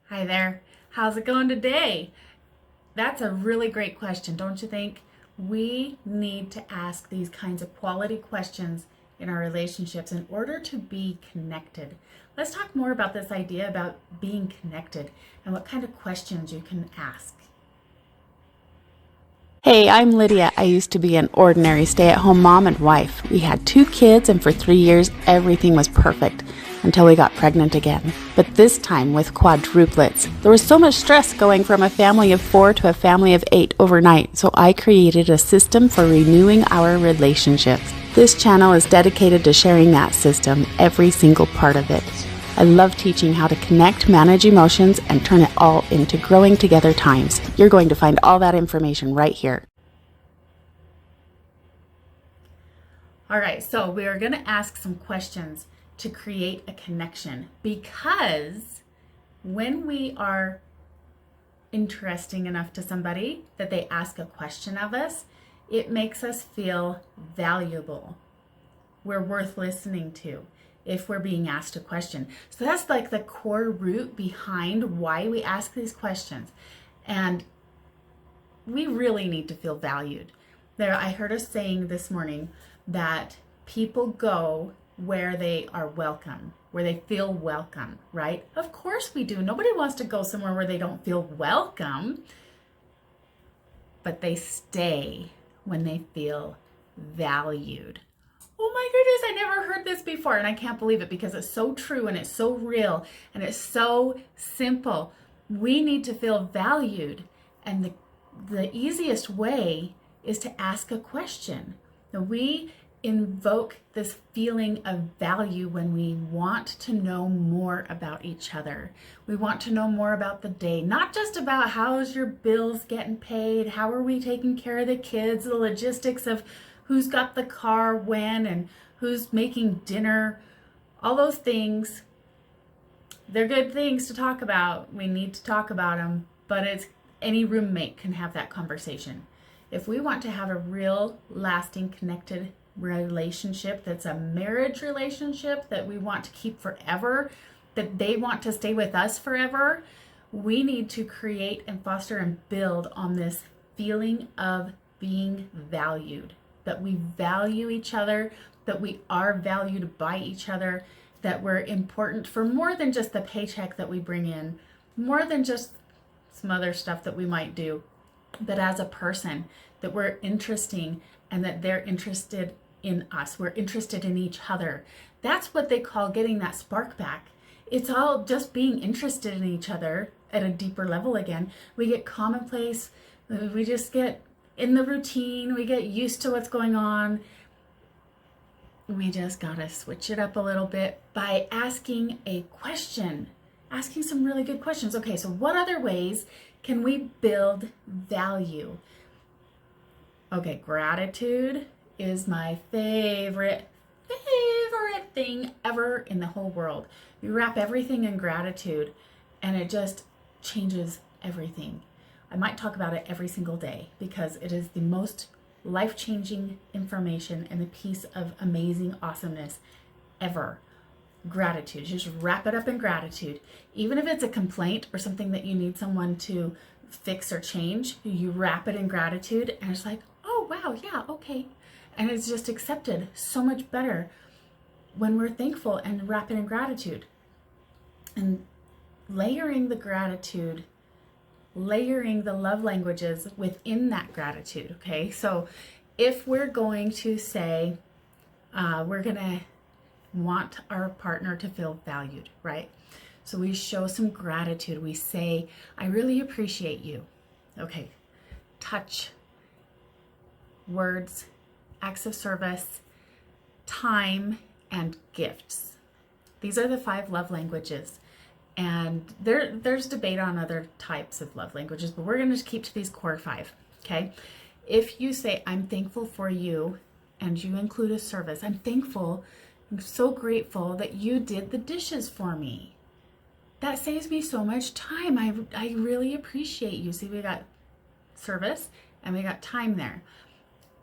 Hi there. How's it going today? That's a really great question, don't you think? We need to ask these kinds of quality questions in our relationships in order to be connected. Let's talk more about this idea about being connected and what kind of questions you can ask. Hey, I'm Lydia. I used to be an ordinary stay at home mom and wife. We had 2 kids, and for 3 years, everything was perfect until we got pregnant again. But this time with quadruplets. There was so much stress going from a family of 4 to a family of 8 overnight, so I created a system for renewing our relationships. This channel is dedicated to sharing that system, every single part of it. I love teaching how to connect, manage emotions, and turn it all into growing together times. You're going to find all that information right here. All right, so we are going to ask some questions to create a connection because when we are interesting enough to somebody that they ask a question of us, it makes us feel valuable. We're worth listening to if we're being asked a question. So that's like the core root behind why we ask these questions. And we really need to feel valued. I heard a saying this morning that people go where they are welcome, where they feel welcome, right? Of course we do. Nobody wants to go somewhere where they don't feel welcome, but they stay when they feel valued. Oh my goodness, I never heard this before, and I can't believe it because it's so true and it's so real and it's so simple. We need to feel valued, and the easiest way is to ask a question. Now, we invoke this feeling of value when we want to know more about each other. We want to know more about the day, not just about how's your bills getting paid, how are we taking care of the kids, the logistics of who's got the car when and who's making dinner. All those things, they're good things to talk about. We need to talk about them, but any roommate can have that conversation. If we want to have a real lasting connected relationship that's a marriage relationship that we want to keep forever, that they want to stay with us forever, we need to create and foster and build on this feeling of being valued, that we value each other, that we are valued by each other, that we're important for more than just the paycheck that we bring in, more than just some other stuff that we might do, but as a person, that we're interesting and that they're interested in us. We're interested in each other. That's what they call getting that spark back. It's all just being interested in each other at a deeper level again. We get commonplace, we just get in the routine, we get used to what's going on. We just gotta switch it up a little bit by asking a question, asking some really good questions. Okay, so what other ways can we build value? Okay, gratitude is my favorite thing ever in the whole world. You wrap everything in gratitude and it just changes everything. I might talk about it every single day because it is the most life-changing information and a piece of amazing awesomeness ever. Gratitude. Just wrap it up in gratitude. Even if it's a complaint or something that you need someone to fix or change, you wrap it in gratitude and it's like, oh wow, yeah, okay. And it's just accepted so much better when we're thankful and wrap it in gratitude. And layering the gratitude, layering the love languages within that gratitude, okay? So if we're going to say, we're gonna want our partner to feel valued, right? So we show some gratitude. We say, I really appreciate you. Okay, touch, words, acts of service, time, and gifts. These are the 5 love languages. And there's debate on other types of love languages, but we're going to keep to these core 5, okay? If you say, I'm thankful for you, and you include a service, I'm thankful, I'm so grateful that you did the dishes for me. That saves me so much time. I really appreciate you. See, we got service and we got time there.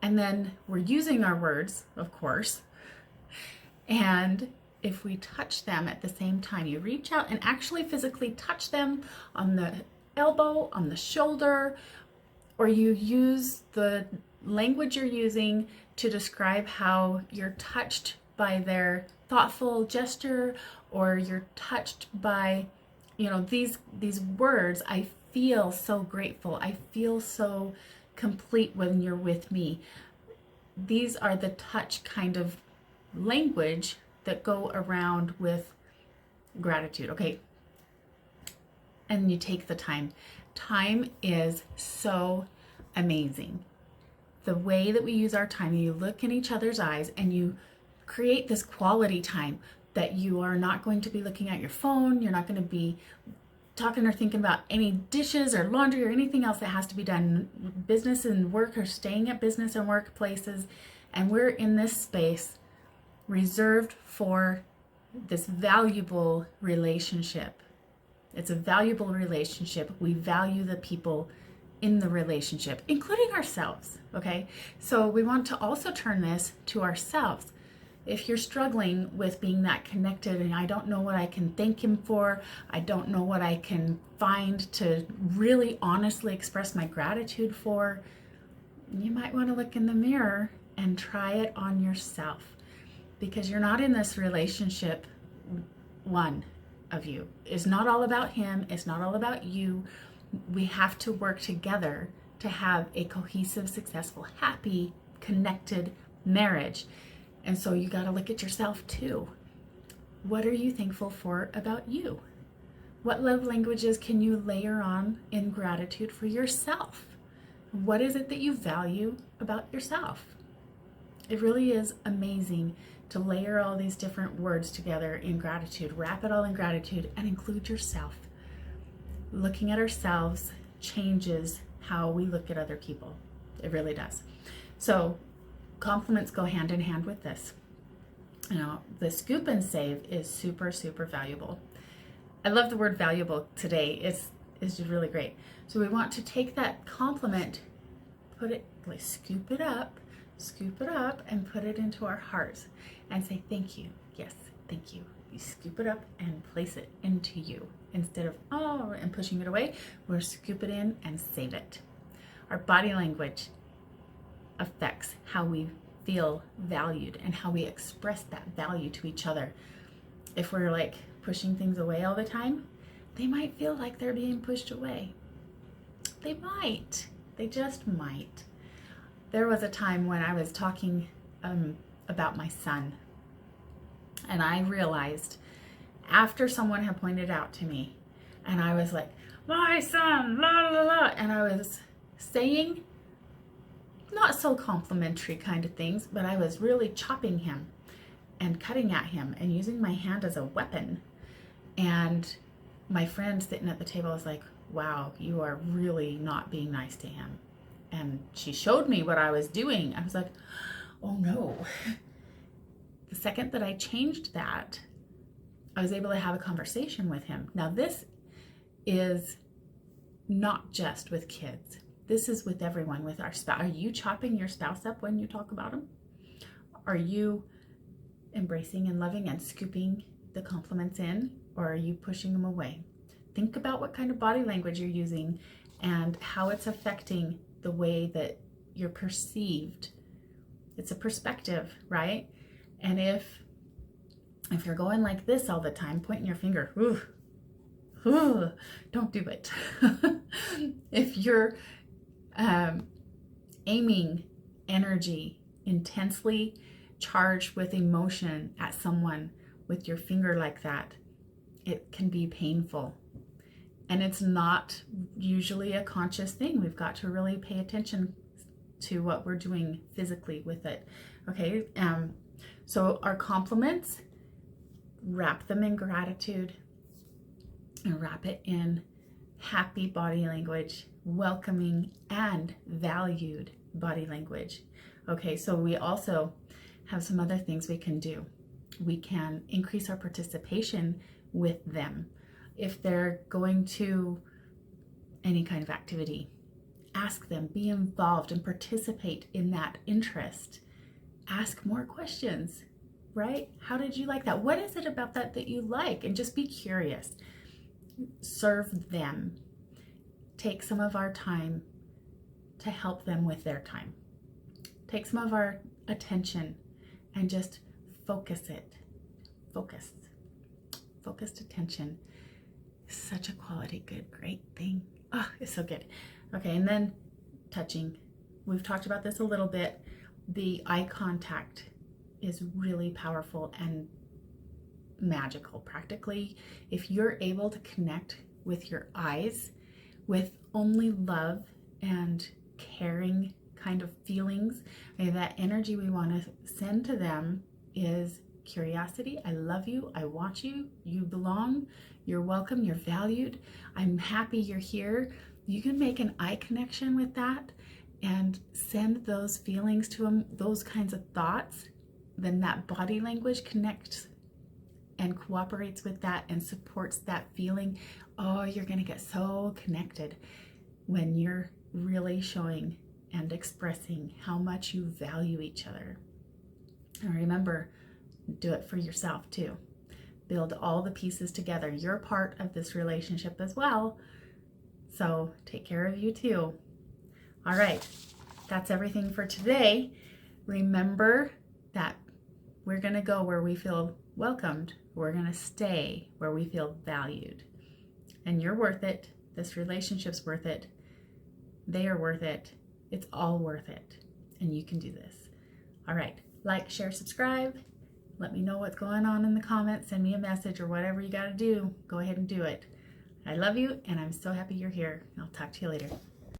And then we're using our words, of course, and if we touch them at the same time? You reach out and actually physically touch them on the elbow, on the shoulder, or you use the language you're using to describe how you're touched by their thoughtful gesture, or you're touched by, these words. I feel so grateful. I feel so complete when you're with me. These are the touch kind of language that go around with gratitude, okay? And you take the time. Time is so amazing. The way that we use our time, you look in each other's eyes and you create this quality time that you are not going to be looking at your phone. You're not going to be talking or thinking about any dishes or laundry or anything else that has to be done. Business and work, or staying at business and workplaces. And we're in this space reserved for this valuable relationship. It's a valuable relationship. We value the people in the relationship, including ourselves, okay? So we want to also turn this to ourselves. If you're struggling with being that connected and I don't know what I can thank him for, I don't know what I can find to really honestly express my gratitude for, you might want to look in the mirror and try it on yourself, because you're not in this relationship. One of you is not all about him. It's not all about you. We have to work together to have a cohesive, successful, happy, connected marriage. And so you got to look at yourself too. What are you thankful for about you? What love languages can you layer on in gratitude for yourself? What is it that you value about yourself? It really is amazing to layer all these different words together in gratitude, wrap it all in gratitude, and include yourself. Looking at ourselves changes how we look at other people. It really does. So compliments go hand in hand with this. The scoop and save is super, super valuable. I love the word valuable today. It's just really great. So we want to take that compliment, scoop it up, and put it into our hearts and say, thank you. Yes, thank you. You scoop it up and place it into you. Instead of, and pushing it away, we'll scoop it in and save it. Our body language affects how we feel valued and how we express that value to each other. If we're like pushing things away all the time, they might feel like they're being pushed away. They might. They just might. There was a time when I was talking about my son, and I realized after someone had pointed out to me, and I was like, my son, la la la, and I was saying not so complimentary kind of things, but I was really chopping him and cutting at him and using my hand as a weapon. And my friend sitting at the table was like, wow, you are really not being nice to him. And she showed me what I was doing. I was like, oh no. The second that I changed that, I was able to have a conversation with him. Now this is not just with kids. This is with everyone, with our spouse. Are you chopping your spouse up when you talk about them? Are you embracing and loving and scooping the compliments in, or are you pushing them away? Think about what kind of body language you're using and how it's affecting the way that you're perceived. It's a perspective, right? And if you're going like this all the time, pointing your finger, don't do it. If you're aiming energy, intensely charged with emotion at someone with your finger like that, it can be painful. And it's not usually a conscious thing. We've got to really pay attention to what we're doing physically with it. Okay, so our compliments, wrap them in gratitude and wrap it in happy body language, welcoming and valued body language. Okay, so we also have some other things we can do. We can increase our participation with them. If they're going to any kind of activity, ask them, be involved and participate in that interest. Ask more questions. right? How did you like that? What is it about that that you like? And just be curious. Serve them. Take some of our time to help them with their time. Take some of our attention and just focus it. Focused attention. Such a quality, good, great thing. Oh, it's so good. Okay, and then touching. We've talked about this a little bit. The eye contact is really powerful and magical. Practically, if you're able to connect with your eyes with only love and caring kind of feelings, that energy we want to send to them is curiosity. I love you. I want you. You belong. You're welcome. You're valued. I'm happy you're here. You can make an eye connection with that and send those feelings to them, those kinds of thoughts. Then that body language connects and cooperates with that and supports that feeling. Oh, you're going to get so connected when you're really showing and expressing how much you value each other. And remember, do it for yourself too. Build all the pieces together. You're part of this relationship as well. So take care of you too. All right, that's everything for today. Remember that we're going to go where we feel welcomed. We're going to stay where we feel valued. And you're worth it. This relationship's worth it. They are worth it. It's all worth it. And you can do this. All right, like, share, subscribe. Let me know what's going on in the comments. Send me a message or whatever you got to do. Go ahead and do it. I love you, and I'm so happy you're here. I'll talk to you later.